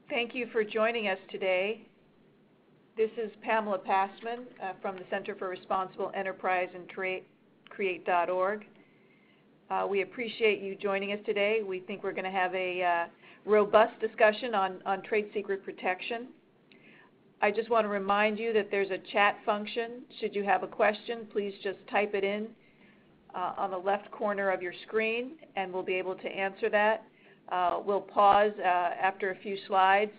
Thank you for joining us today. This is Pamela Passman from the Center for Responsible Enterprise and Create.org. We appreciate you joining us today. We think we're going to have a robust discussion on trade secret protection. I just want to remind you that there's a chat function. Should you have a question, please just type it in on the left corner of your screen, and we'll be able to answer that. We'll pause after a few slides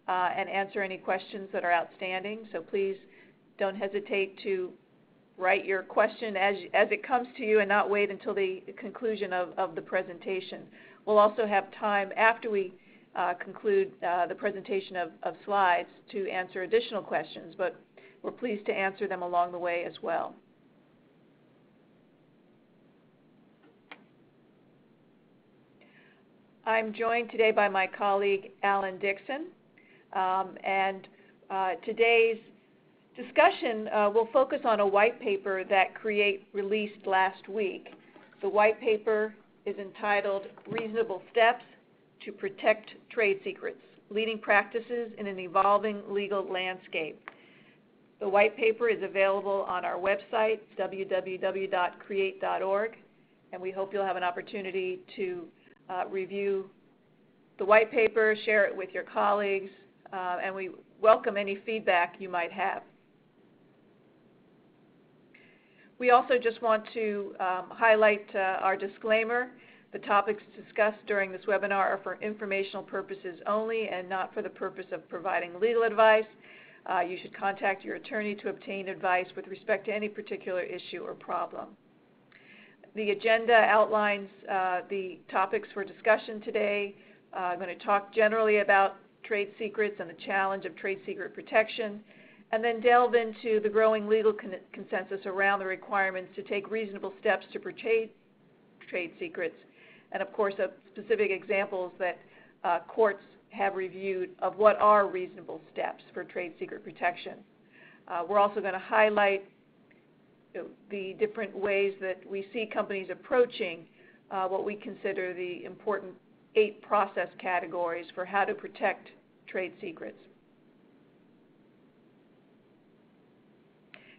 and answer any questions that are outstanding. So please don't hesitate to write your question as it comes to you and not wait until the conclusion of the presentation. We'll also have time after we conclude the presentation of slides to answer additional questions, but we're pleased to answer them along the way as well. I'm joined today by my colleague, Alan Dixon, and today's discussion will focus on a white paper that Create released last week. The white paper is entitled Reasonable Steps to Protect Trade Secrets, Leading Practices in an Evolving Legal Landscape. The white paper is available on our website, www.create.org, and we hope you'll have an opportunity to review the white paper, share it with your colleagues, and we welcome any feedback you might have. We also just want to highlight our disclaimer. The topics discussed during this webinar are for informational purposes only and not for the purpose of providing legal advice. You should contact your attorney to obtain advice with respect to any particular issue or problem. The agenda outlines the topics for discussion today. I'm going to talk generally about trade secrets and the challenge of trade secret protection, and then delve into the growing legal consensus around the requirements to take reasonable steps to protect trade secrets, and of course specific examples that courts have reviewed of what are reasonable steps for trade secret protection. We're also going to highlight the different ways that we see companies approaching what we consider the important 8 process categories for how to protect trade secrets.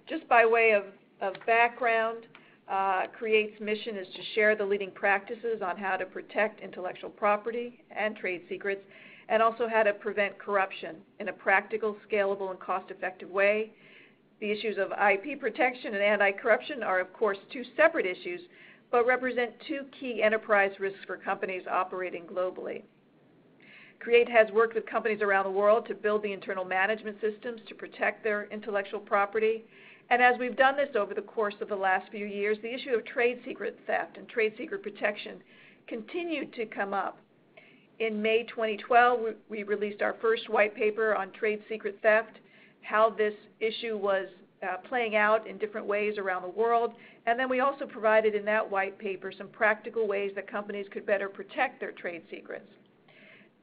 Just by way of background, Create's mission is to share the leading practices on how to protect intellectual property and trade secrets, and also how to prevent corruption in a practical, scalable, and cost-effective way. The issues of IP protection and anti-corruption are, of course, 2 separate issues, but represent 2 key enterprise risks for companies operating globally. Create has worked with companies around the world to build the internal management systems to protect their intellectual property. And as we've done this over the course of the last few years, the issue of trade secret theft and trade secret protection continued to come up. In May 2012, we released our first white paper on trade secret theft, how this issue was playing out in different ways around the world, and then we also provided in that white paper some practical ways that companies could better protect their trade secrets.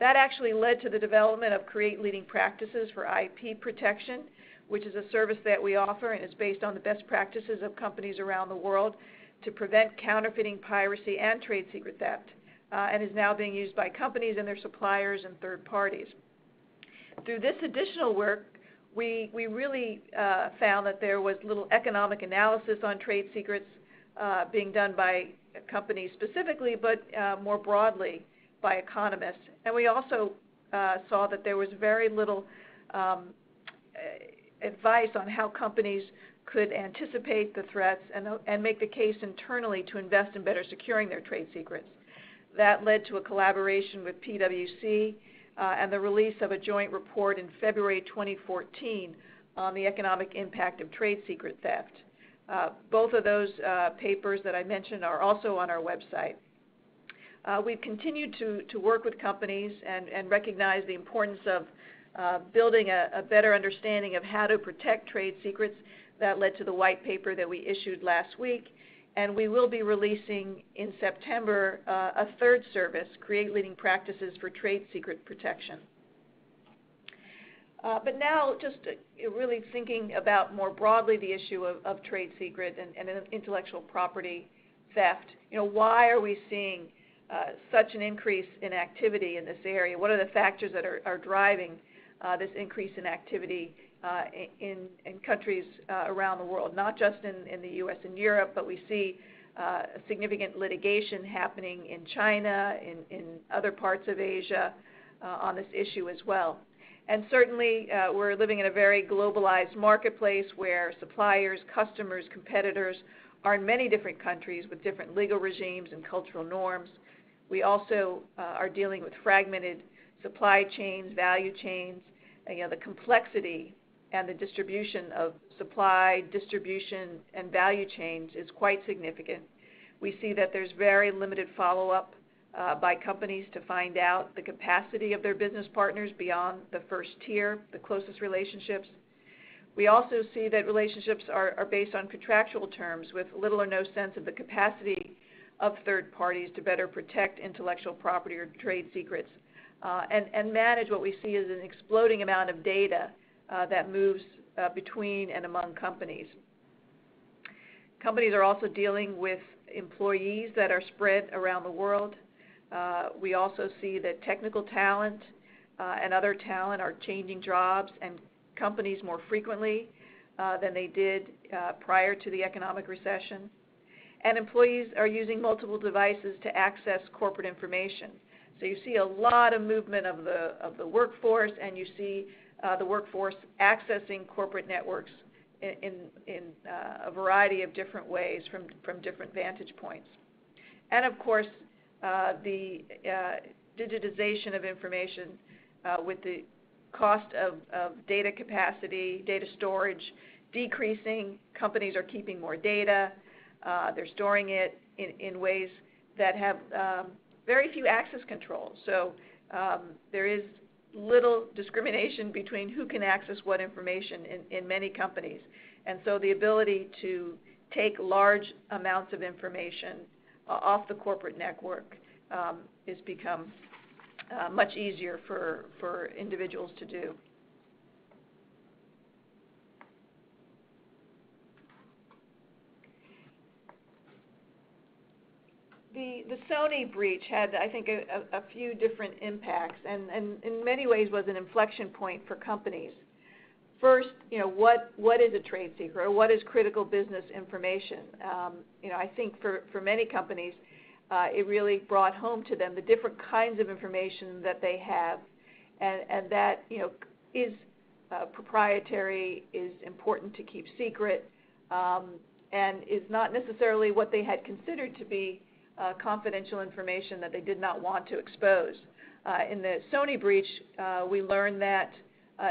That actually led to the development of Create Leading Practices for IP Protection, which is a service that we offer and is based on the best practices of companies around the world to prevent counterfeiting, piracy, and trade secret theft, and is now being used by companies and their suppliers and third parties. Through this additional work, we really found that there was little economic analysis on trade secrets being done by companies specifically, but more broadly by economists. And we also saw that there was very little advice on how companies could anticipate the threats and make the case internally to invest in better securing their trade secrets. That led to a collaboration with PwC and the release of a joint report in February 2014 on the economic impact of trade secret theft. Both of those papers that I mentioned are also on our website. We've continued to work with companies and recognize the importance of building a better understanding of how to protect trade secrets. That led to the white paper that we issued last week. And we will be releasing in September a 3rd service, Create Leading Practices for Trade Secret Protection. But now just really thinking about more broadly the issue of trade secret and intellectual property theft. Why are we seeing such an increase in activity in this area? What are the factors that are driving this increase in activity in countries around the world, not just in the U.S. and Europe, but we see significant litigation happening in China, in other parts of Asia on this issue as well. And certainly we're living in a very globalized marketplace where suppliers, customers, competitors are in many different countries with different legal regimes and cultural norms. We also are dealing with fragmented supply chains, value chains. The complexity and the distribution of supply, distribution, and value chains is quite significant. We see that there's very limited follow-up by companies to find out the capacity of their business partners beyond the first tier, the closest relationships. We also see that relationships are based on contractual terms with little or no sense of the capacity of third parties to better protect intellectual property or trade secrets and manage what we see as an exploding amount of data that moves between and among companies. Companies are also dealing with employees that are spread around the world. We also see that technical talent and other talent are changing jobs and companies more frequently than they did prior to the economic recession. And employees are using multiple devices to access corporate information. So you see a lot of movement of the workforce, and you see the workforce accessing corporate networks in a variety of different ways from different vantage points. And of course, the digitization of information with the cost of data capacity, data storage decreasing. Companies are keeping more data. They're storing it in ways that have very few access controls. So there is little discrimination between who can access what information in many companies. And so the ability to take large amounts of information off the corporate network has become much easier for individuals to do. The Sony breach had, I think, a few different impacts, and in many ways was an inflection point for companies. First, what is a trade secret, or what is critical business information? I think for many companies, it really brought home to them the different kinds of information that they have, and that is proprietary, is important to keep secret, and is not necessarily what they had considered to be confidential information that they did not want to expose. In the Sony breach, we learned that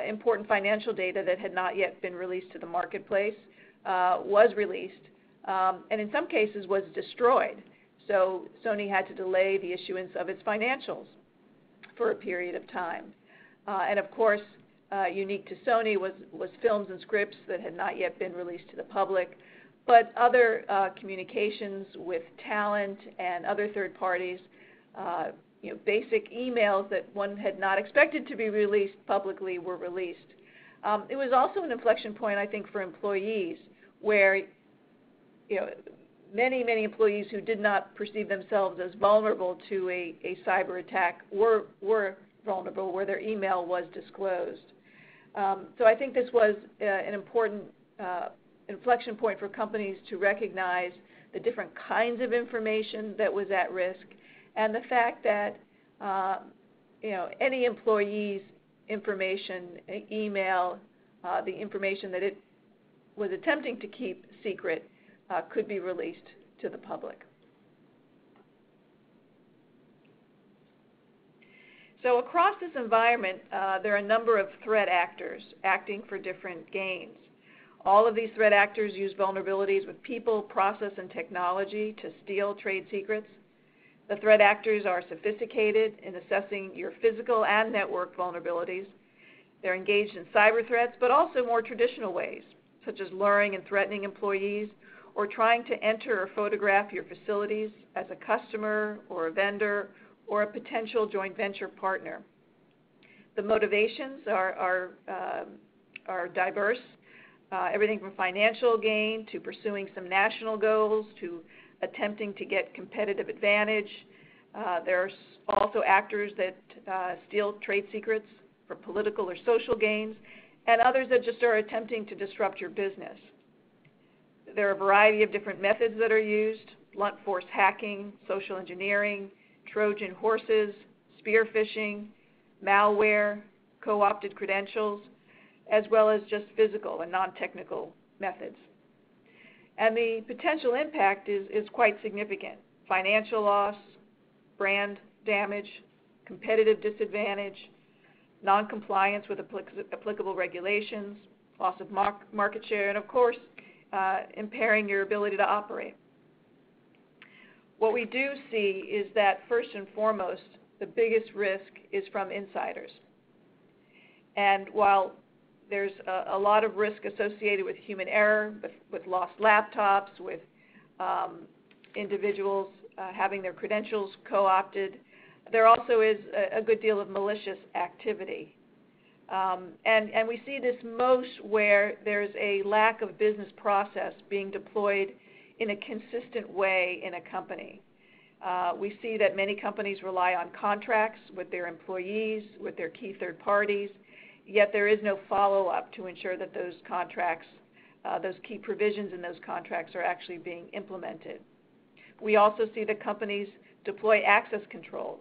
important financial data that had not yet been released to the marketplace was released, and in some cases was destroyed. So Sony had to delay the issuance of its financials for a period of time. And of course, unique to Sony was films and scripts that had not yet been released to the public, but other communications with talent and other third parties, basic emails that one had not expected to be released publicly were released. It was also an inflection point, I think, for employees, where many employees who did not perceive themselves as vulnerable to a cyber attack were vulnerable, where their email was disclosed. So I think this was an important inflection point for companies to recognize the different kinds of information that was at risk, and the fact that any employee's information, email, the information that it was attempting to keep secret could be released to the public. So across this environment, there are a number of threat actors acting for different gains. All of these threat actors use vulnerabilities with people, process, and technology to steal trade secrets. The threat actors are sophisticated in assessing your physical and network vulnerabilities. They're engaged in cyber threats, but also more traditional ways, such as luring and threatening employees, or trying to enter or photograph your facilities as a customer or a vendor or a potential joint venture partner. The motivations are diverse. Everything from financial gain to pursuing some national goals to attempting to get competitive advantage. There are also actors that steal trade secrets for political or social gains, and others that just are attempting to disrupt your business. There are a variety of different methods that are used: blunt force hacking, social engineering, Trojan horses, spear phishing, malware, co-opted credentials, as well as just physical and non-technical methods. And the potential impact is quite significant: financial loss, brand damage, competitive disadvantage, non-compliance with applicable regulations, loss of market share, and of course, impairing your ability to operate. What we do see is that first and foremost, the biggest risk is from insiders. And while there's a lot of risk associated with human error, with lost laptops, with individuals having their credentials co-opted, there also is a good deal of malicious activity. And we see this most where there's a lack of business process being deployed in a consistent way in a company. We see that many companies rely on contracts with their employees, with their key third parties, yet there is no follow-up to ensure that those contracts, those key provisions in those contracts are actually being implemented. We also see that companies deploy access controls,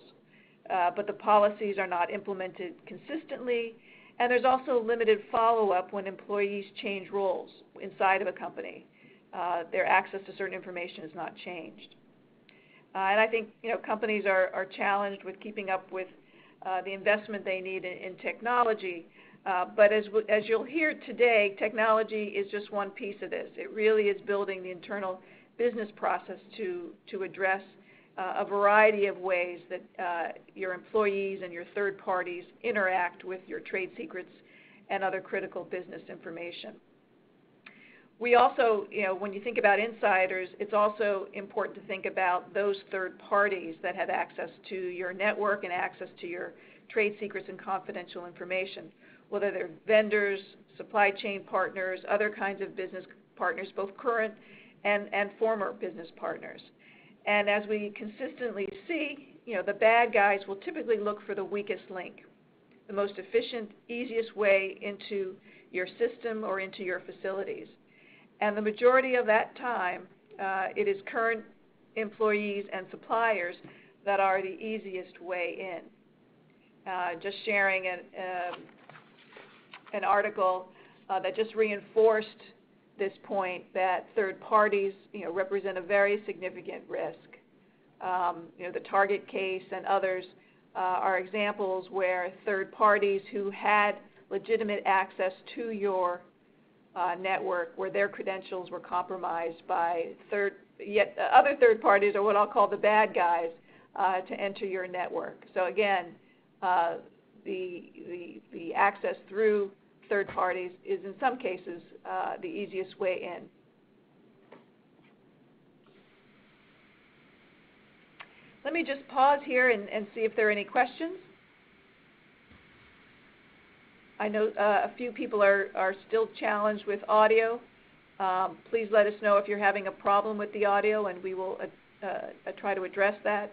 but the policies are not implemented consistently, and there's also limited follow-up when employees change roles inside of a company. Their access to certain information is not changed. And I think companies are challenged with keeping up with the investment they need in technology. But as you'll hear today, technology is just one piece of this. It really is building the internal business process to address a variety of ways that your employees and your third parties interact with your trade secrets and other critical business information. We also, when you think about insiders, it's also important to think about those third parties that have access to your network and access to your trade secrets and confidential information, whether they're vendors, supply chain partners, other kinds of business partners, both current and former business partners. And as we consistently see, the bad guys will typically look for the weakest link, the most efficient, easiest way into your system or into your facilities. And the majority of that time, it is current employees and suppliers that are the easiest way in. Just sharing an article that just reinforced this point that third parties, represent a very significant risk. The Target case and others are examples where third parties who had legitimate access to your network, where their credentials were compromised by other third parties, or what I'll call the bad guys, to enter your network. So again, the access through third parties is in some cases the easiest way in. Let me just pause here and see if there are any questions. I know a few people are still challenged with audio. Please let us know if you're having a problem with the audio, and we will try to address that.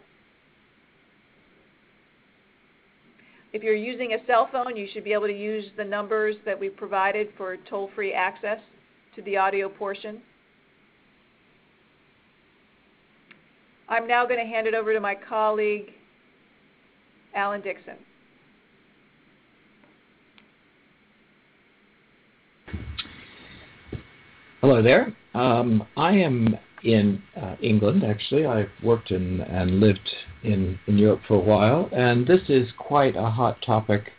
If you're using a cell phone, you should be able to use the numbers that we've provided for toll-free access to the audio portion. I'm now going to hand it over to my colleague, Alan Dixon. Hello there. I am in England, actually. I've worked and lived in Europe for a while, and this is quite a hot topic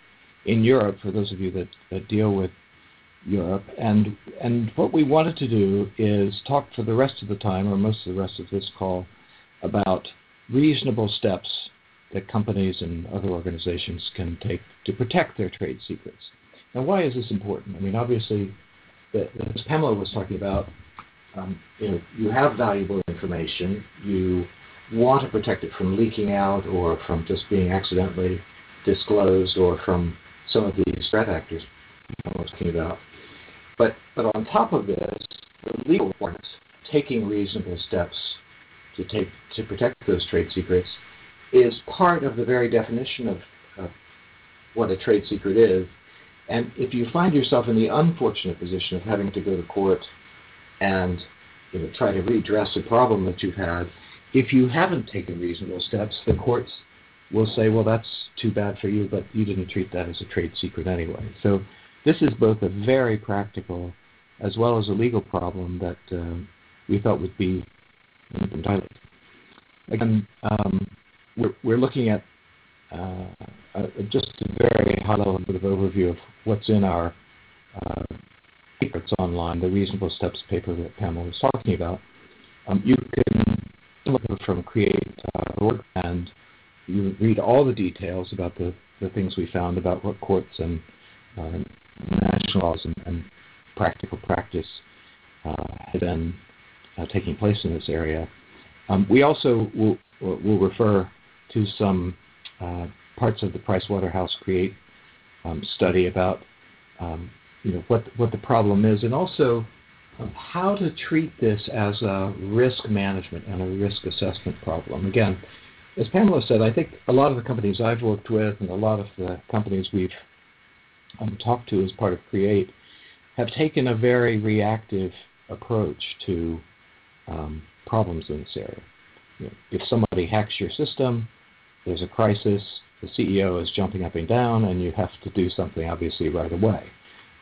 in Europe for those of you that deal with Europe. And what we wanted to do is talk for the rest of the time, or most of the rest of this call, about reasonable steps that companies and other organizations can take to protect their trade secrets. Now, why is this important? I mean, obviously, as Pamela was talking about, you have valuable information. You want to protect it from leaking out or from just being accidentally disclosed or from some of these threat actors I was talking about. But on top of this, the legal requirements, taking reasonable steps to protect those trade secrets, is part of the very definition of what a trade secret is. And if you find yourself in the unfortunate position of having to go to court and try to redress a problem that you've had, if you haven't taken reasonable steps, the courts will say, well, that's too bad for you, but you didn't treat that as a trade secret anyway. So this is both a very practical as well as a legal problem that we thought would be entitled. Again, we're looking at just a very high-level bit of overview of what's in our paper that's online, the Reasonable Steps paper that Pamela was talking about. You can look from create.org and you read all the details about the things we found about what courts and national laws and practical practice have been taking place in this area. We also will refer to some parts of the Pricewaterhouse Create study about what the problem is, and also how to treat this as a risk management and a risk assessment problem. Again, as Pamela said, I think a lot of the companies I've worked with and a lot of the companies we've talked to as part of Create have taken a very reactive approach to problems in this area. If somebody hacks your system, there's a crisis, the CEO is jumping up and down, and you have to do something obviously right away.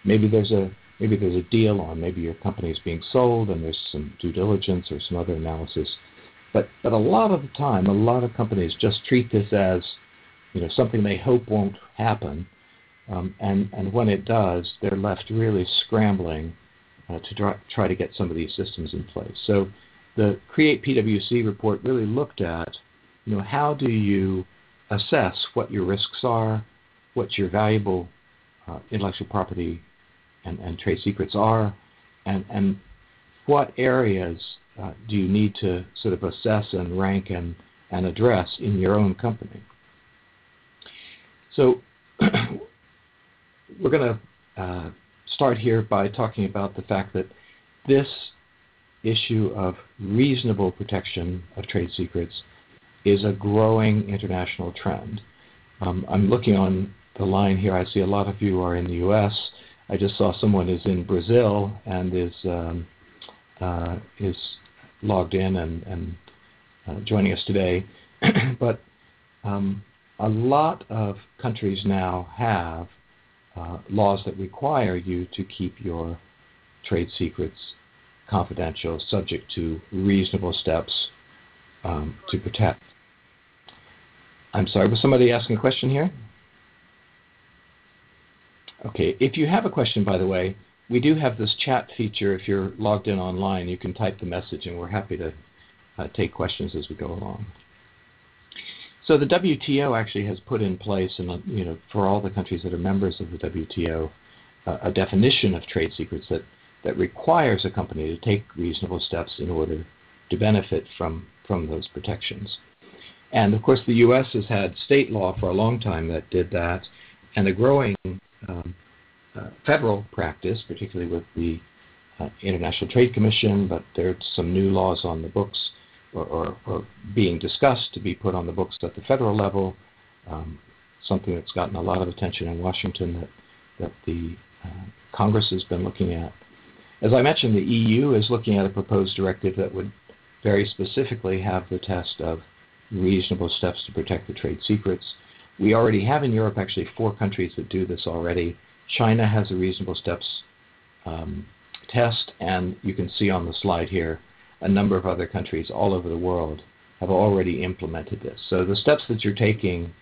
Maybe there's a deal on, maybe your company is being sold, and there's some due diligence or some other analysis. But a lot of the time, a lot of companies just treat this as something they hope won't happen, and when it does, they're left really scrambling to try to get some of these systems in place. So the Create PwC report really looked at how do you assess what your risks are, what your valuable intellectual property and trade secrets are, and what areas do you need to sort of assess and rank and address in your own company. So we're going to start here by talking about the fact that this issue of reasonable protection of trade secrets is a growing international trend. I'm looking on the line here. I see a lot of you are in the U.S. I just saw someone is in Brazil and is logged in and joining us today. But a lot of countries now have laws that require you to keep your trade secrets confidential, subject to reasonable steps to protect. I'm sorry, was somebody asking a question here? Okay, if you have a question, by the way, we do have this chat feature. If you're logged in online, you can type the message, and we're happy to take questions as we go along. So the WTO actually has put in place, and for all the countries that are members of the WTO, a definition of trade secrets that requires a company to take reasonable steps in order to benefit from those protections. And of course, the U.S. has had state law for a long time that did that, and a growing federal practice, particularly with the International Trade Commission, but there's some new laws on the books or being discussed to be put on the books at the federal level, something that's gotten a lot of attention in Washington that the Congress has been looking at. As I mentioned, the EU is looking at a proposed directive that would very specifically have the test of reasonable steps to protect the trade secrets. We already have in Europe actually 4 countries that do this already. China has a reasonable steps test, and you can see on the slide here a number of other countries all over the world have already implemented this. So the steps that you're taking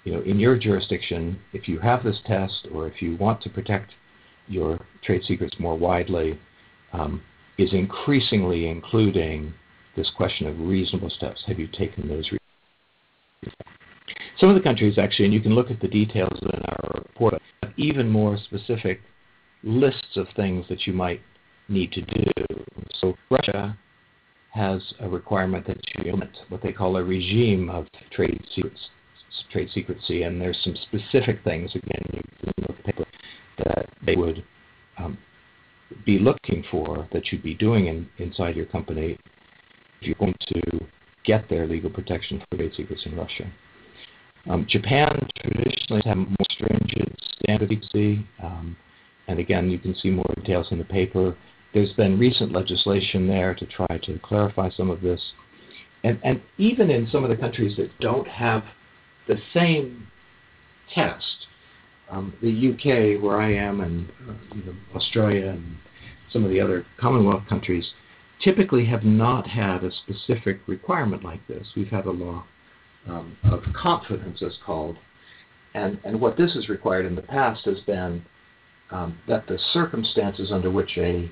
in your jurisdiction, if you have this test or if you want to protect your trade secrets more widely, is increasingly including this question of reasonable steps. Have you taken those? Some of the countries actually, and you can look at the details in our report, have even more specific lists of things that you might need to do. So Russia has a requirement that you implement what they call a regime of trade secrecy, and there's some specific things, again, you can look at paper, that they would be looking for that you'd be doing inside your company if you're going to get their legal protection for trade secrets in Russia. Japan traditionally has more stringent standard secrecy, and again, you can see more details in the paper. There's been recent legislation there to try to clarify some of this. And even in some of the countries that don't have the same test, the UK, where I am, and Australia and some of the other Commonwealth countries, typically have not had a specific requirement like this. We've had a law of confidence, as called, and what this has required in the past has been that the circumstances under which a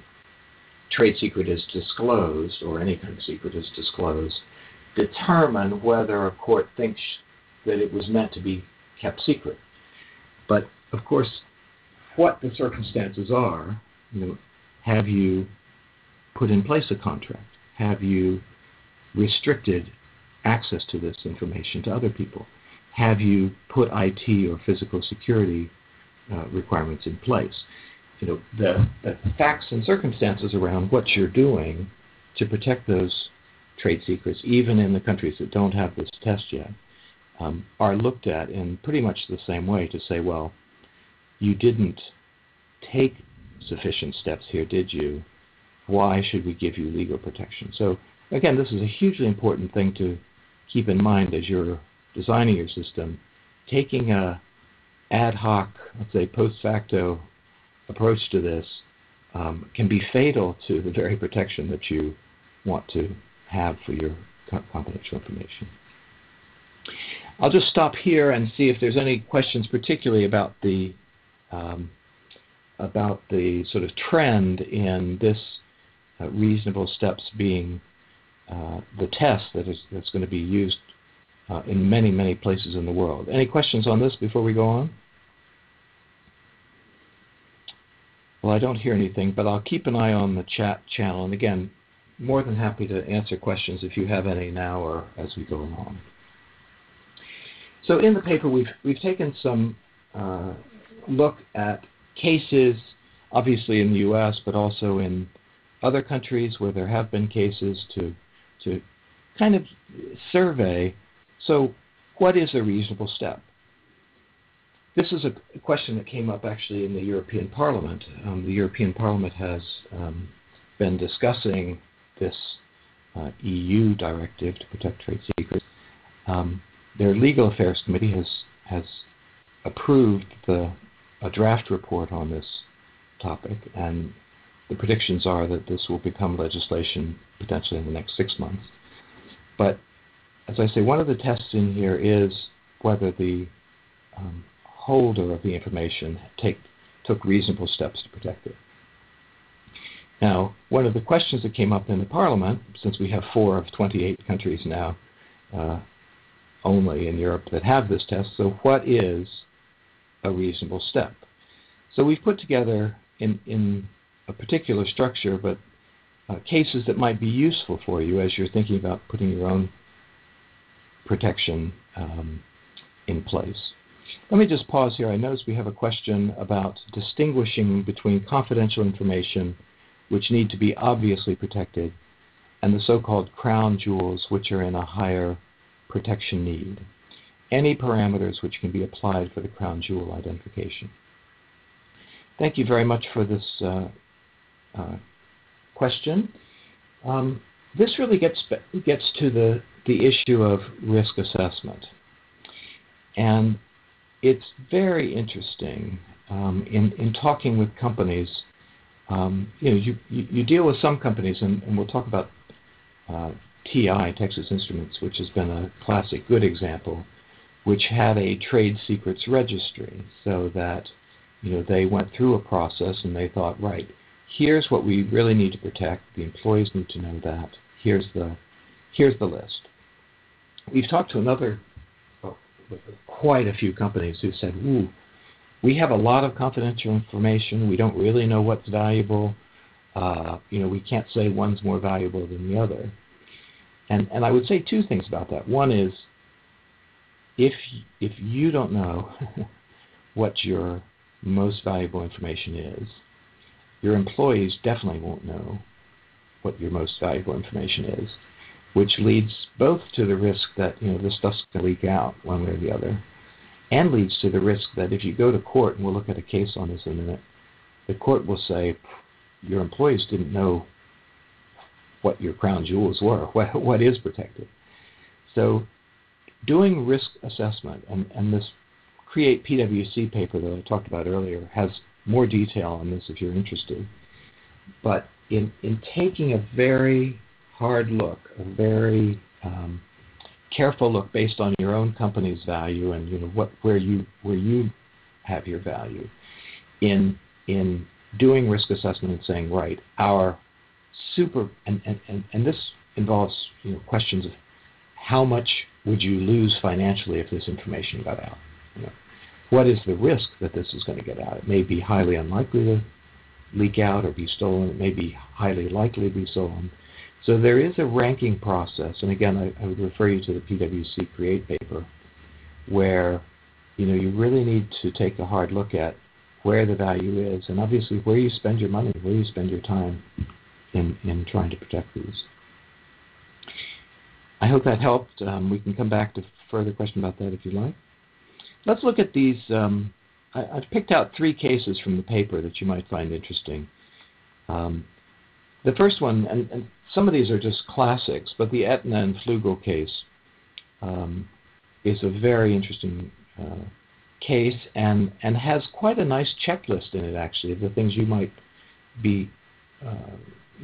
trade secret is disclosed, or any kind of secret is disclosed, determine whether a court thinks that it was meant to be kept secret. But of course, what the circumstances are, have you put in place a contract? Have you restricted access to this information to other people? Have you put IT or physical security requirements in place? The facts and circumstances around what you're doing to protect those trade secrets, even in the countries that don't have this test yet, are looked at in pretty much the same way to say, well, you didn't take sufficient steps here, did you? Why should we give you legal protection? So again, this is a hugely important thing to keep in mind as you're designing your system. Taking a ad hoc, let's say post facto approach to this can be fatal to the very protection that you want to have for your confidential information. I'll just stop here and see if there's any questions, particularly about the sort of trend in this reasonable steps being the test that's going to be used in many, many places in the world. Any questions on this before we go on? Well, I don't hear anything, but I'll keep an eye on the chat channel. And again, more than happy to answer questions if you have any now or as we go along. So in the paper, we've taken some look at cases, obviously in the U.S., but also in other countries where there have been cases to kind of survey, so what is a reasonable step? This is a question that came up actually in the European Parliament. The European Parliament has been discussing this EU directive to protect trade secrets. Their Legal Affairs Committee has approved a draft report on this topic, and the predictions are that this will become legislation potentially in the next 6 months. But as I say, one of the tests in here is whether the holder of the information took reasonable steps to protect it. Now, one of the questions that came up in the Parliament, since we have 4 of 28 countries now only in Europe that have this test, so what is a reasonable step? So we've put together in a particular structure, but cases that might be useful for you as you're thinking about putting your own protection in place. Let me just pause here. I notice we have a question about distinguishing between confidential information, which need to be obviously protected, and the so-called crown jewels, which are in a higher protection need. Any parameters which can be applied for the crown jewel identification. Thank you very much for this question. This really gets to the issue of risk assessment. And it's very interesting in talking with companies. You deal with some companies, and we'll talk about TI, Texas Instruments, which has been a classic good example, which had a trade secrets registry, so that they went through a process and they thought, right, here's what we really need to protect. The employees need to know that. Here's the list. We've talked to quite a few companies who said, ooh, we have a lot of confidential information. We don't really know what's valuable. We can't say one's more valuable than the other. And I would say 2 things about that. One is, if you don't know what your most valuable information is, your employees definitely won't know what your most valuable information is. which leads both to the risk that this stuff's going to leak out one way or the other, and leads to the risk that if you go to court, and we'll look at a case on this in a minute, the court will say your employees didn't know what your crown jewels were, what is protected. So doing risk assessment, and this Create PwC paper that I talked about earlier has more detail on this if you're interested, but in taking a very hard look, a very careful look based on your own company's value and where you have your value, in doing risk assessment and saying, right, our and this involves questions of how much would you lose financially if this information got out? What is the risk that this is going to get out? It may be highly unlikely to leak out or be stolen. It may be highly likely to be stolen. So there is a ranking process, and again, I would refer you to the PwC Create paper, where you really need to take a hard look at where the value is, and obviously where you spend your money, where you spend your time in trying to protect these. I hope that helped. We can come back to further question about that if you like. Let's look at these. I've picked out 3 cases from the paper that you might find interesting. The first one, and some of these are just classics, but the Aetna and Flugel case is a very interesting case and has quite a nice checklist in it, actually, of the things you might be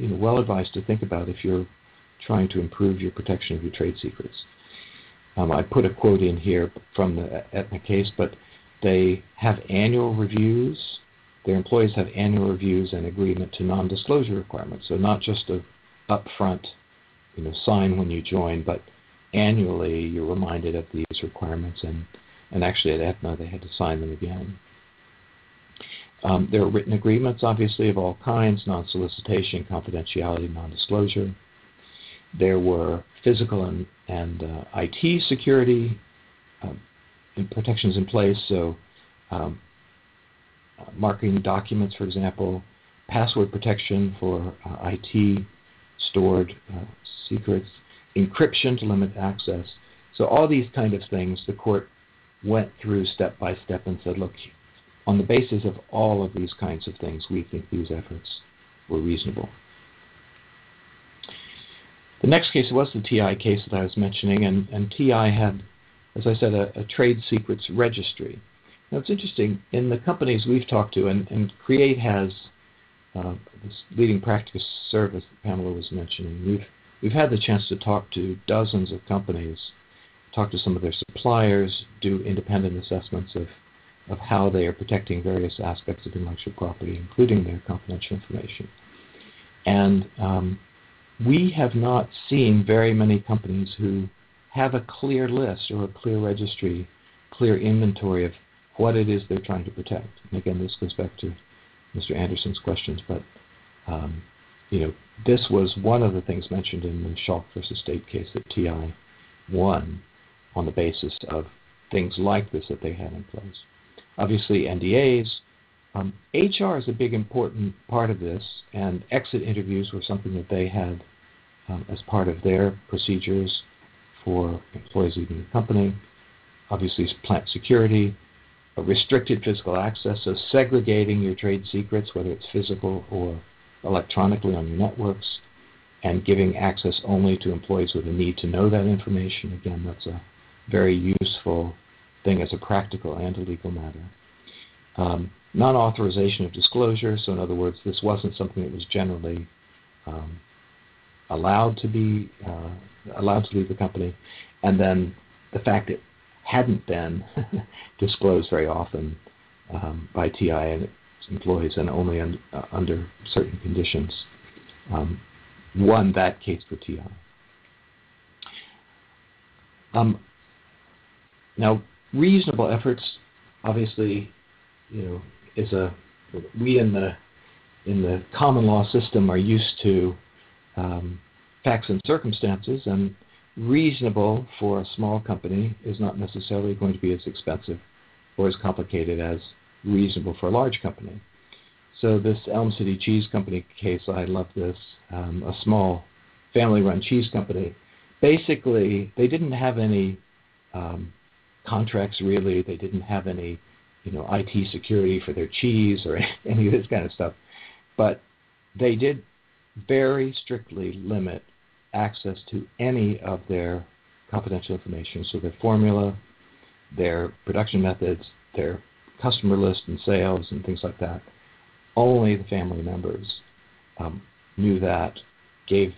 well advised to think about if you're trying to improve your protection of your trade secrets. I put a quote in here from the Aetna case, but they have annual reviews. Their employees have annual reviews and agreement to non-disclosure requirements. So not just a upfront, sign when you join, but annually you're reminded of these requirements. And actually at Aetna they had to sign them again. There are written agreements, obviously, of all kinds: non-solicitation, confidentiality, non-disclosure. There were physical and IT security and protections in place. So marketing documents, for example, password protection for IT stored secrets, encryption to limit access. So all these kind of things, the court went through step by step and said, look, on the basis of all of these kinds of things, we think these efforts were reasonable. The next case was the TI case that I was mentioning, and TI had, as I said, a trade secrets registry. Now it's interesting, in the companies we've talked to, and Create has this leading practice service that Pamela was mentioning, we've had the chance to talk to dozens of companies, talk to some of their suppliers, do independent assessments of how they are protecting various aspects of intellectual property, including their confidential information. And we have not seen very many companies who have a clear list or a clear registry, clear inventory of what it is they're trying to protect. And again, this goes back to Mr. Anderson's questions, but this was one of the things mentioned in the Schalk versus State case that TI won on the basis of things like this that they had in place. Obviously, NDAs. HR is a big important part of this, and exit interviews were something that they had as part of their procedures for employees leaving the company. Obviously, plant security, restricted physical access, so segregating your trade secrets, whether it's physical or electronically on your networks, and giving access only to employees with a need to know that information. Again, that's a very useful thing as a practical and a legal matter. Non-authorization of disclosure, so in other words, this wasn't something that was generally allowed to leave the company, and then the fact it hadn't been disclosed very often by TI and its employees, and only under certain conditions, won that case for TI. Now, reasonable efforts, obviously, we in the common law system are used to facts and circumstances, and reasonable for a small company is not necessarily going to be as expensive or as complicated as reasonable for a large company. So this Elm City Cheese Company case, I love this. A small family-run cheese company basically, they didn't have any contracts really. They didn't have any, IT security for their cheese or any of this kind of stuff. But they did very strictly limit access to any of their confidential information. So their formula, their production methods, their customer list and sales and things like that. Only the family members knew that, gave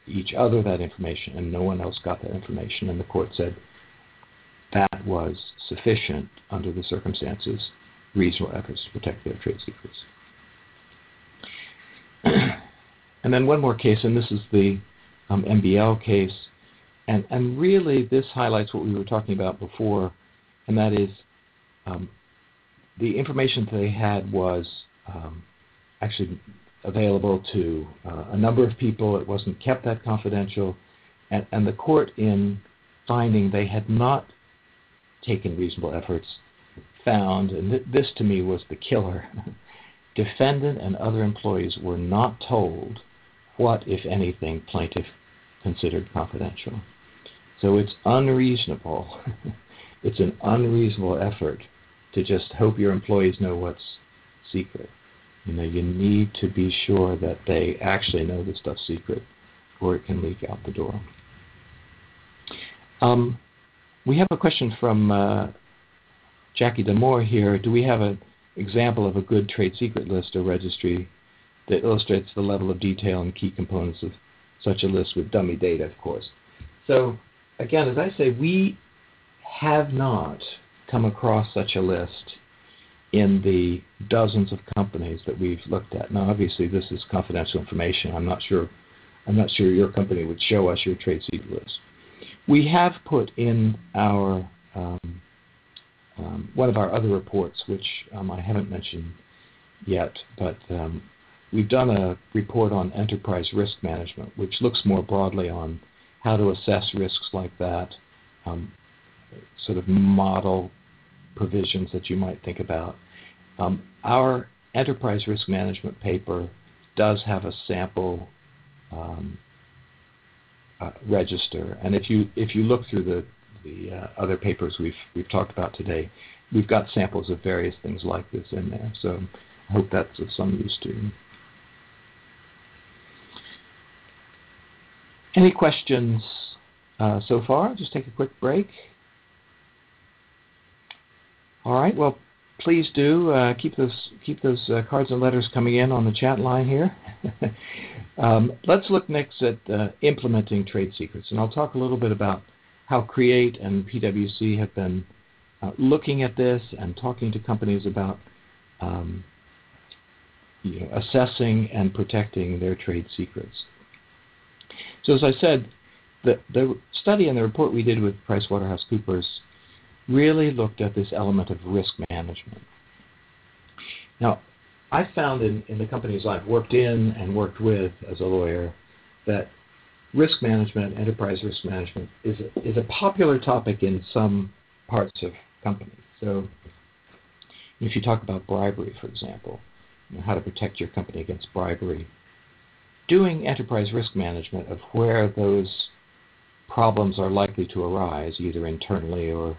each other that information, and no one else got that information. And the court said that was sufficient under the circumstances, reasonable efforts to protect their trade secrets. And then one more case, and this is the Mbl case. And really this highlights what we were talking about before, and that is the information that they had was actually available to a number of people. It wasn't kept that confidential. And the court, in finding they had not taken reasonable efforts, found, and this to me was the killer, defendant and other employees were not told what, if anything, plaintiff considered confidential. So it's unreasonable. It's an unreasonable effort to just hope your employees know what's secret. You need to be sure that they actually know the stuff's secret, or it can leak out the door. We have a question from Jackie Damore here. Do we have an example of a good trade secret list or registry that illustrates the level of detail and key components of such a list with dummy data, of course? So, again, as I say, we have not come across such a list in the dozens of companies that we've looked at. Now, obviously, this is confidential information. I'm not sure your company would show us your trade secret list. We have put in our one of our other reports, which I haven't mentioned yet, but we've done a report on enterprise risk management, which looks more broadly on how to assess risks like that, sort of model provisions that you might think about. Our enterprise risk management paper does have a sample register, and if you look through the other papers we've talked about today, we've got samples of various things like this in there. So I hope that's of some use to you. Any questions so far? Just take a quick break. All right. Well, please do keep those cards and letters coming in on the chat line here. Let's look next at implementing trade secrets, and I'll talk a little bit about how CREATE and PwC have been looking at this and talking to companies about assessing and protecting their trade secrets. So as I said, the study and the report we did with PricewaterhouseCoopers really looked at this element of risk management. Now, I found in the companies I've worked in and worked with as a lawyer that risk management, enterprise risk management, is a popular topic in some parts of companies. So if you talk about bribery, for example, how to protect your company against bribery, doing enterprise risk management of where those problems are likely to arise, either internally or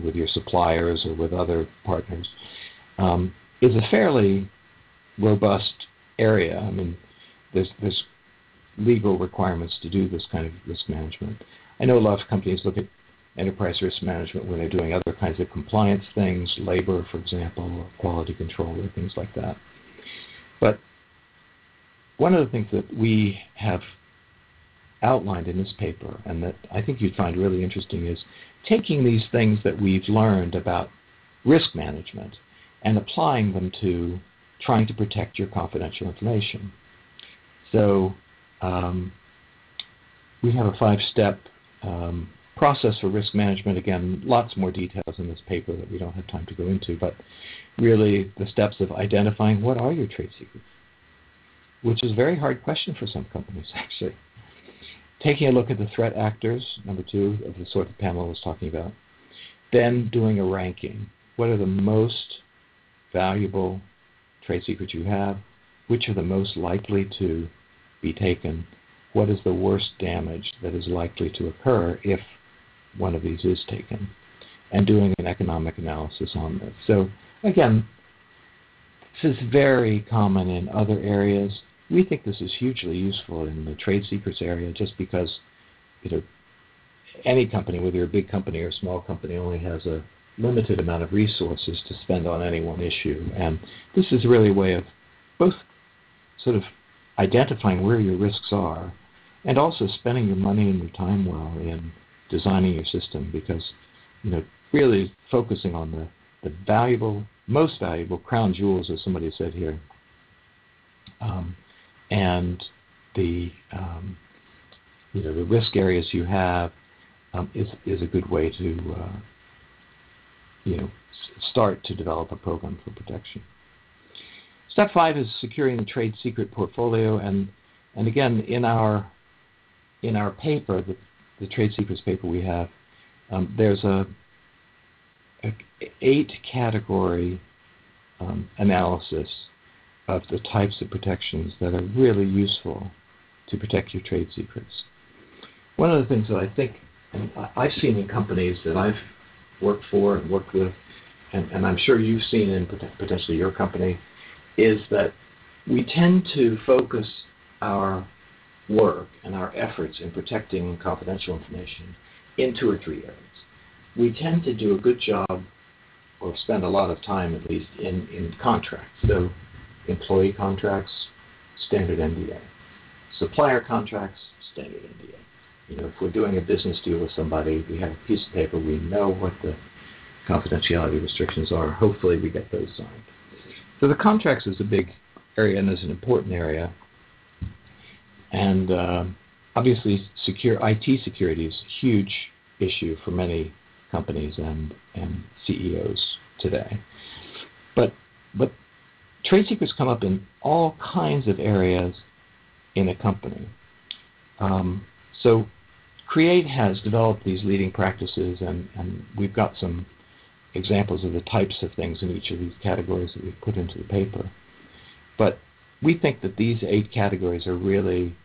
with your suppliers or with other partners, is a fairly robust area. I mean, there's legal requirements to do this kind of risk management. I know a lot of companies look at enterprise risk management when they're doing other kinds of compliance things, labor, for example, or quality control or things like that. But one of the things that we have outlined in this paper, and that I think you'd find really interesting, is taking these things that we've learned about risk management and applying them to trying to protect your confidential information. So we have a 5-step process for risk management. Again, lots more details in this paper that we don't have time to go into, but really the steps of identifying what are your trade secrets, which is a very hard question for some companies, actually. Taking a look at the threat actors, number 2, of the sort that Pamela was talking about. Then doing a ranking. What are the most valuable trade secrets you have? Which are the most likely to be taken? what is the worst damage that is likely to occur if one of these is taken, and doing an economic analysis on this. So again, this is very common in other areas. We think this is hugely useful in the trade secrets area just because any company, whether you're a big company or a small company, only has a limited amount of resources to spend on any one issue. And this is really a way of both sort of identifying where your risks are and also spending your money and your time well in designing your system, because really focusing on the most valuable crown jewels, as somebody said here, and the risk areas you have is a good way to start to develop a program for protection. Step 5 is securing the trade secret portfolio, and again in our paper, the trade secrets paper we have, there's a 8-category analysis of the types of protections that are really useful to protect your trade secrets. One of the things that I think, and I've seen in companies that I've worked for and worked with, and I'm sure you've seen in potentially your company, is that we tend to focus our work and our efforts in protecting confidential information in 2 or 3 areas. We tend to do a good job, or spend a lot of time at least, in contracts. So employee contracts, standard NDA. Supplier contracts, standard NDA. If we're doing a business deal with somebody, we have a piece of paper, we know what the confidentiality restrictions are. Hopefully we get those signed. So the contracts is a big area and is an important area. And obviously IT security is a huge issue for many companies and CEOs today. But trade secrets come up in all kinds of areas in a company. So Create has developed these leading practices, and we've got some examples of the types of things in each of these categories that we've put into the paper. But we think that these 8 categories are really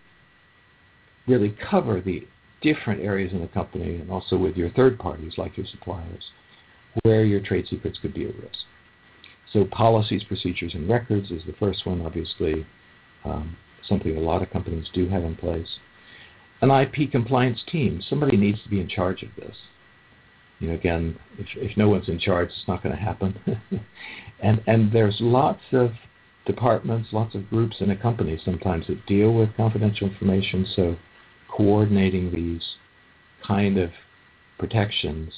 cover the different areas in the company, and also with your third parties like your suppliers, where your trade secrets could be at risk. So policies, procedures, and records is the first one, obviously, something a lot of companies do have in place. An IP compliance team. Somebody needs to be in charge of this. Again, if no one's in charge, it's not going to happen. and there's lots of departments, lots of groups in a company sometimes that deal with confidential information, so coordinating these kind of protections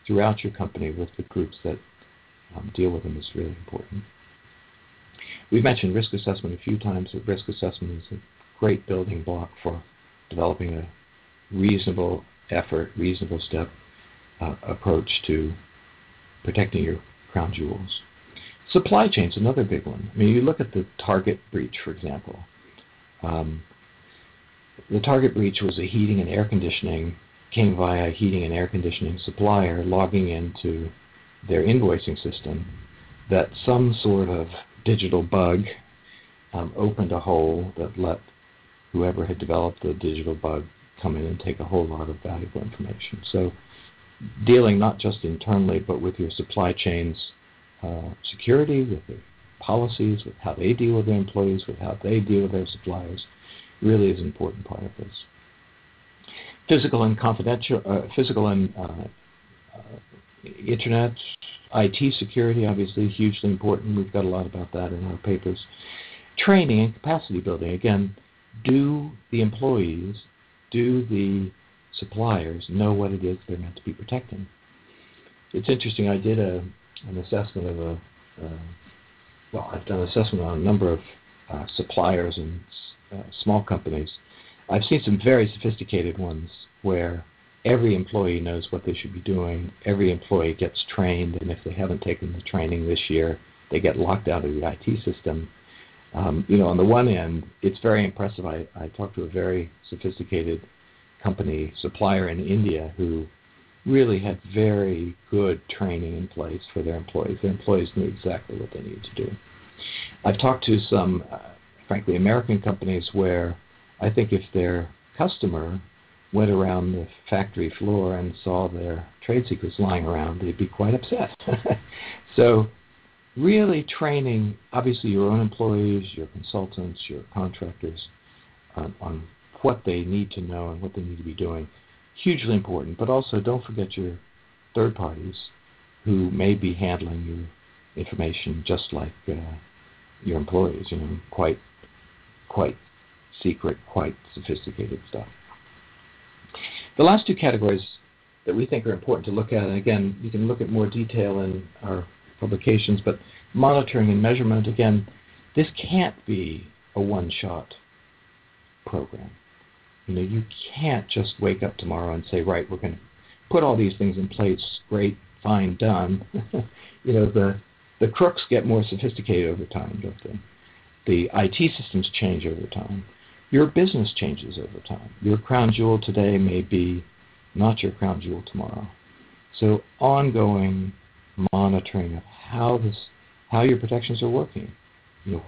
throughout your company with the groups that deal with them is really important. We've mentioned risk assessment a few times. Risk assessment is a great building block for developing a reasonable effort, reasonable step approach to protecting your crown jewels. Supply chain's another big one. I mean, you look at the Target breach, for example. The Target breach was a heating and air conditioning, came via a heating and air conditioning supplier logging into their invoicing system, that some sort of digital bug opened a hole that let whoever had developed the digital bug come in and take a whole lot of valuable information. So dealing not just internally, but with your supply chain's security, with their policies, with how they deal with their employees, with how they deal with their suppliers, really is an important part of this. Physical and internet, IT security, obviously hugely important. We've got a lot about that in our papers. Training and capacity building. Again, do the employees, do the suppliers know what it is they're meant to be protecting? It's interesting, I did an assessment of I've done an assessment on a number of suppliers and small companies. I've seen some very sophisticated ones where every employee knows what they should be doing, every employee gets trained, and if they haven't taken the training this year, they get locked out of the IT system. On the one end, it's very impressive. I talked to a very sophisticated company supplier in India who really had very good training in place for their employees. Their employees knew exactly what they needed to do. I've talked to some, frankly, American companies where I think if their customer went around the factory floor and saw their trade secrets lying around, they'd be quite upset. So really training, obviously, your own employees, your consultants, your contractors on what they need to know and what they need to be doing, hugely important. But also don't forget your third parties who may be handling your information just like your employees, quite secret, quite sophisticated stuff. The last two categories that we think are important to look at, and again, you can look at more detail in our publications, but monitoring and measurement, again, this can't be a one-shot program. You can't just wake up tomorrow and say, right, we're going to put all these things in place, great, fine, done. The crooks get more sophisticated over time, don't they? The IT systems change over time. Your business changes over time. Your crown jewel today may be not your crown jewel tomorrow. So ongoing monitoring of how your protections are working.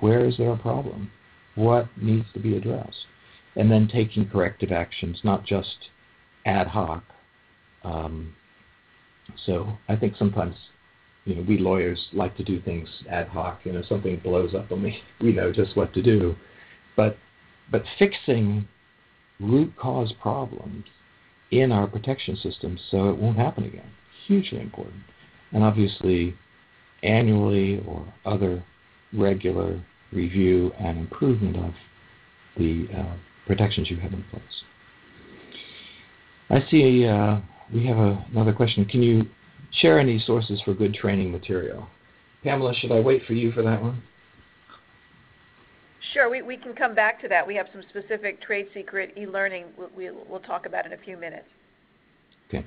Where is there a problem? What needs to be addressed? And then taking corrective actions, not just ad hoc. So I think sometimes we lawyers like to do things ad hoc. Something blows up on me, we know just what to do. But fixing root cause problems in our protection systems so it won't happen again, hugely important. And obviously, annually or other regular review and improvement of the protections you have in place. I see we have another question. Can you share any sources for good training material? Pamela, should I wait for you for that one? Sure, we can come back to that. We have some specific trade secret e-learning we'll talk about in a few minutes. Okay.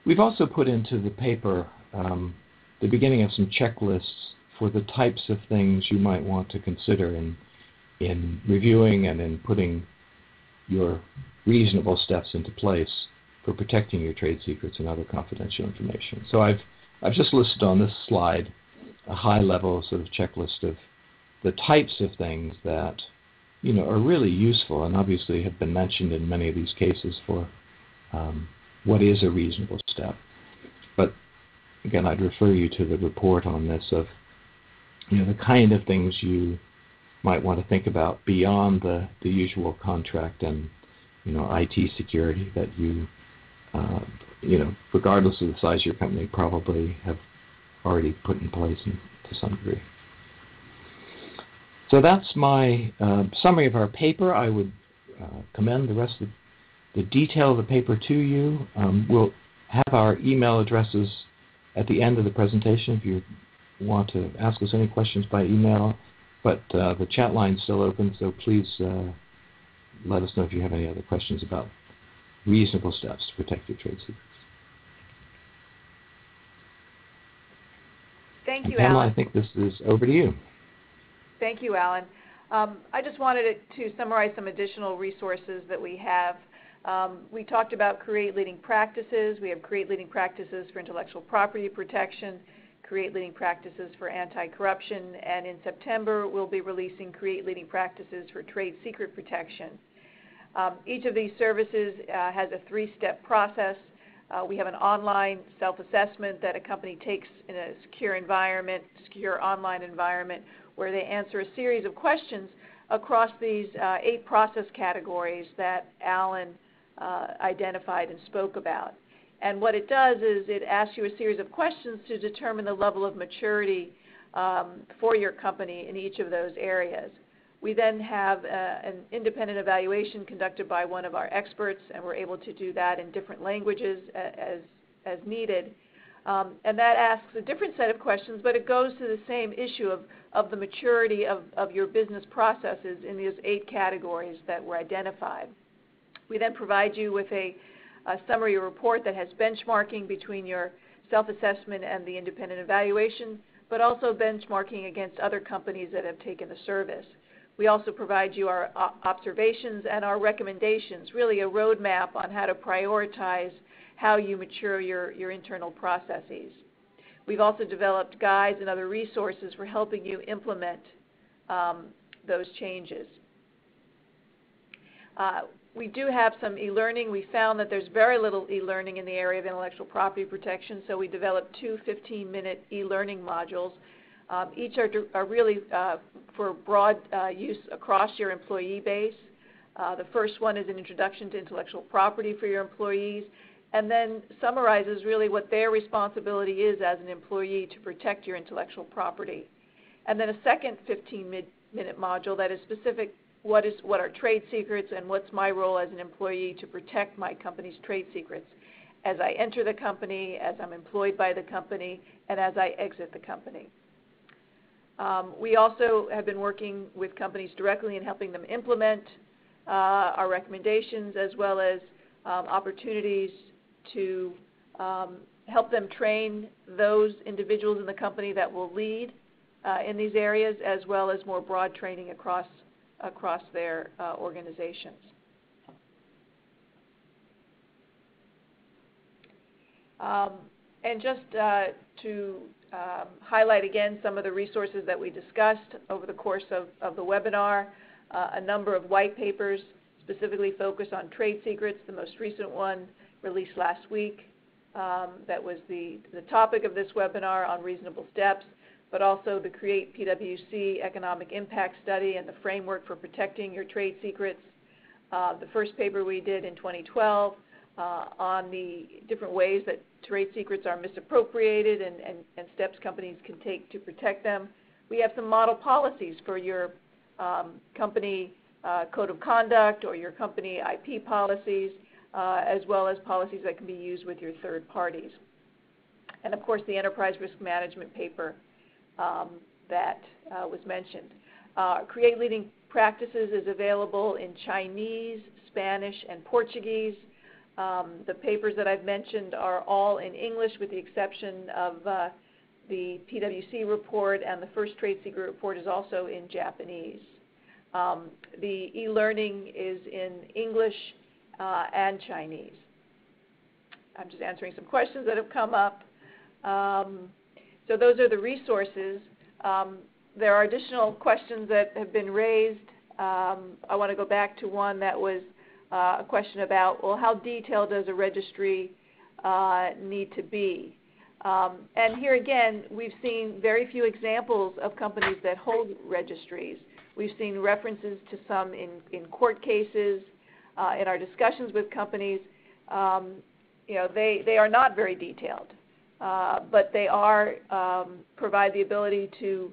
We've also put into the paper the beginning of some checklists for the types of things you might want to consider in reviewing and in putting your reasonable steps into place for protecting your trade secrets and other confidential information. So I've just listed on this slide a high-level sort of checklist of the types of things that are really useful and obviously have been mentioned in many of these cases for what is a reasonable step. But again, I'd refer you to the report on this of the kind of things you might want to think about beyond the usual contract and IT security that you regardless of the size of your company, probably have already put in place to some degree. So that's my summary of our paper. I would commend the rest of the detail of the paper to you. We'll have our email addresses at the end of the presentation if you want to ask us any questions by email. But the chat line is still open, so please let us know if you have any other questions about reasonable steps to protect your trade secrets. Thank you, Pamela, Alan. I think this is over to you. Thank you, Alan. I just wanted to summarize some additional resources that we have. We talked about create leading practices. We have create leading practices for intellectual property protection, create leading practices for anti-corruption, and in September we'll be releasing create leading practices for trade secret protection. Each of these services has a three-step process. We have an online self-assessment that a company takes in a secure environment, secure online environment, where they answer a series of questions across these 8 process categories that Alan identified and spoke about. And what it does is it asks you a series of questions to determine the level of maturity for your company in each of those areas. We then have an independent evaluation conducted by one of our experts, and we're able to do that in different languages as needed. And that asks a different set of questions, but it goes to the same issue of the maturity of your business processes in these 8 categories that were identified. We then provide you with a summary report that has benchmarking between your self-assessment and the independent evaluation, but also benchmarking against other companies that have taken the service. We also provide you our observations and our recommendations, really a roadmap on how to prioritize how you mature your internal processes. We've also developed guides and other resources for helping you implement those changes. We do have some e-learning. We found that there's very little e-learning in the area of intellectual property protection, so we developed 2 15-minute e-learning modules. Each are really for broad use across your employee base. The first one is an introduction to intellectual property for your employees, and then summarizes really what their responsibility is as an employee to protect your intellectual property. And then a second 15-minute module that is specific, what are trade secrets and what's my role as an employee to protect my company's trade secrets as I enter the company, as I'm employed by the company, and as I exit the company. We also have been working with companies directly in helping them implement our recommendations, as well as opportunities to help them train those individuals in the company that will lead in these areas, as well as more broad training across their organizations. And just to highlight again some of the resources that we discussed over the course of the webinar, a number of white papers specifically focused on trade secrets. The most recent one released last week that was the topic of this webinar on reasonable steps, but also the Create PwC Economic Impact Study and the Framework for Protecting Your Trade Secrets. The first paper we did in 2012 on the different ways that trade secrets are misappropriated and steps companies can take to protect them. We have some model policies for your company code of conduct or your company IP policies, as well as policies that can be used with your third parties. And of course the enterprise risk management paper that was mentioned. Create Leading Practices is available in Chinese, Spanish, and Portuguese. The papers that I've mentioned are all in English with the exception of the PwC report, and the first trade secret report is also in Japanese. The e-learning is in English and Chinese. I'm just answering some questions that have come up. So those are the resources. There are additional questions that have been raised. I want to go back to one that was a question about, well, how detailed does a registry need to be? And here again, we've seen very few examples of companies that hold registries. We've seen references to some in court cases, in our discussions with companies. They are not very detailed, but they are provide the ability to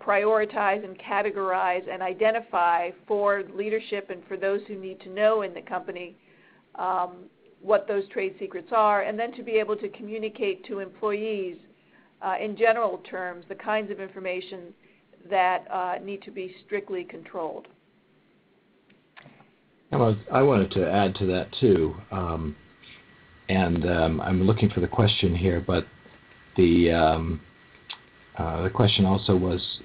prioritize and categorize and identify for leadership and for those who need to know in the company what those trade secrets are, and then to be able to communicate to employees in general terms the kinds of information that need to be strictly controlled. I wanted to add to that too, and I'm looking for the question here, but the question also was,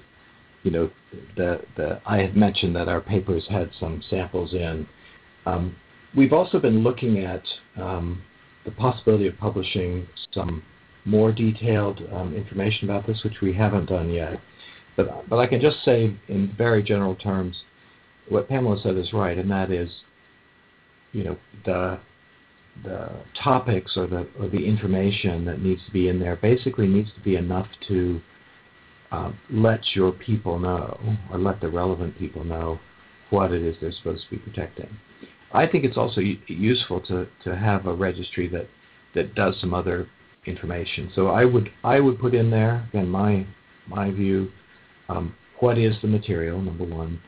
I had mentioned that our papers had some samples in. We've also been looking at the possibility of publishing some more detailed information about this, which we haven't done yet. But I can just say in very general terms, what Pamela said is right, and that is, the topics or the information that needs to be in there basically needs to be enough to let your people know, or let the relevant people know, what it is they're supposed to be protecting. I think it's also useful to have a registry that does some other information. So I would put in there, again, my view, what is the material, number one.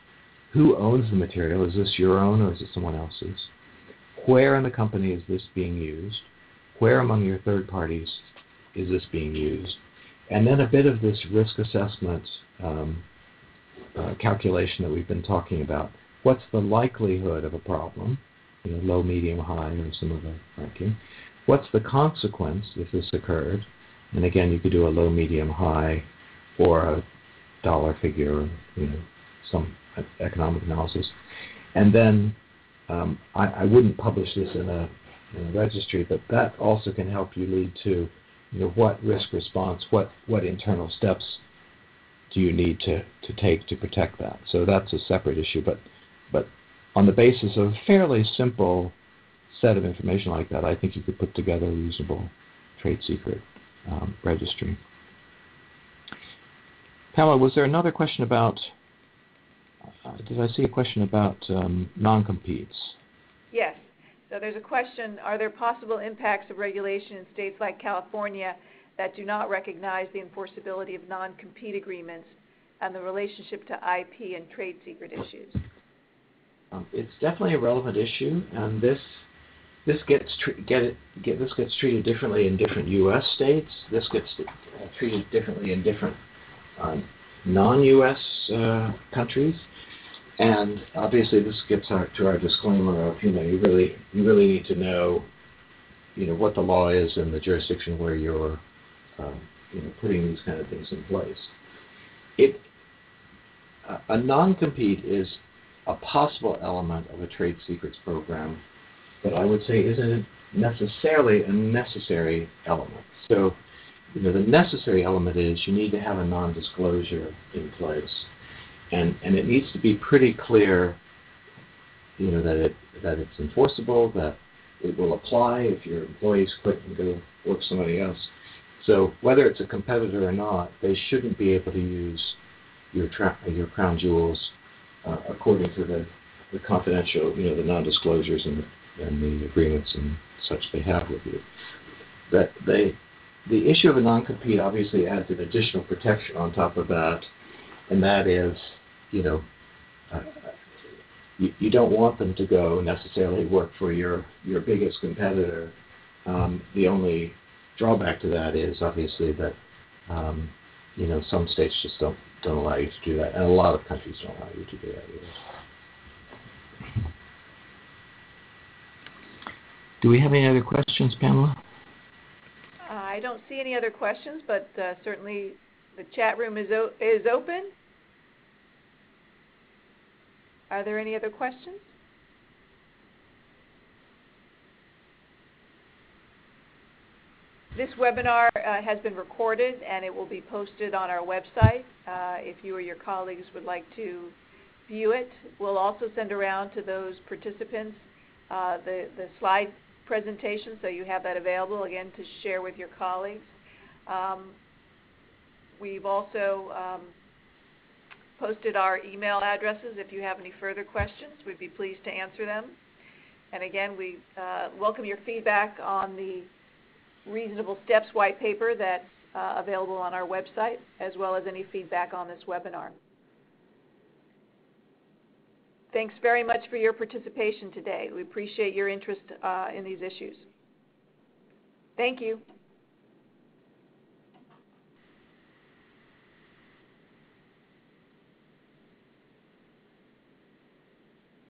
Who owns the material? Is this your own or is it someone else's? Where in the company is this being used? Where among your third parties is this being used? And then a bit of this risk assessment calculation that we've been talking about. What's the likelihood of a problem? Low, medium, high, or some of the ranking. What's the consequence if this occurred? And again, you could do a low, medium, high, or a dollar figure, some economic analysis. And then I wouldn't publish this in a registry, but that also can help you lead to what risk response, what internal steps do you need to take to protect that? So that's a separate issue. But on the basis of a fairly simple set of information like that, I think you could put together a reasonable trade secret registry. Pamela, was there another question about, did I see a question about non-competes? Yes. So there's a question, are there possible impacts of regulation in states like California that do not recognize the enforceability of non-compete agreements and the relationship to IP and trade secret issues? It's definitely a relevant issue, and this gets treated differently in different U.S. states. This gets treated differently in different non-U.S. countries. And obviously, this gets to our disclaimer of, you really need to know, what the law is in the jurisdiction where you're, putting these kind of things in place. A non-compete is a possible element of a trade secrets program, but I would say isn't necessarily a necessary element. So, the necessary element is you need to have a non-disclosure in place. And it needs to be pretty clear, that it's enforceable, that it will apply if your employees quit and go work somebody else. So whether it's a competitor or not, they shouldn't be able to use your crown jewels according to the confidential, the non-disclosures and the agreements and such they have with you. That the issue of a non-compete obviously adds an additional protection on top of that. And that is, you don't want them to go necessarily work for your biggest competitor. The only drawback to that is obviously that, some states just don't allow you to do that, and a lot of countries don't allow you to do that either. Do we have any other questions, Pamela? I don't see any other questions, but certainly the chat room is open. Are there any other questions? This webinar has been recorded and it will be posted on our website if you or your colleagues would like to view it. We'll also send around to those participants the slide presentation, so you have that available again to share with your colleagues. We've also posted our email addresses. If you have any further questions, we'd be pleased to answer them. And again, we welcome your feedback on the Reasonable Steps white paper that's available on our website, as well as any feedback on this webinar. Thanks very much for your participation today. We appreciate your interest in these issues. Thank you.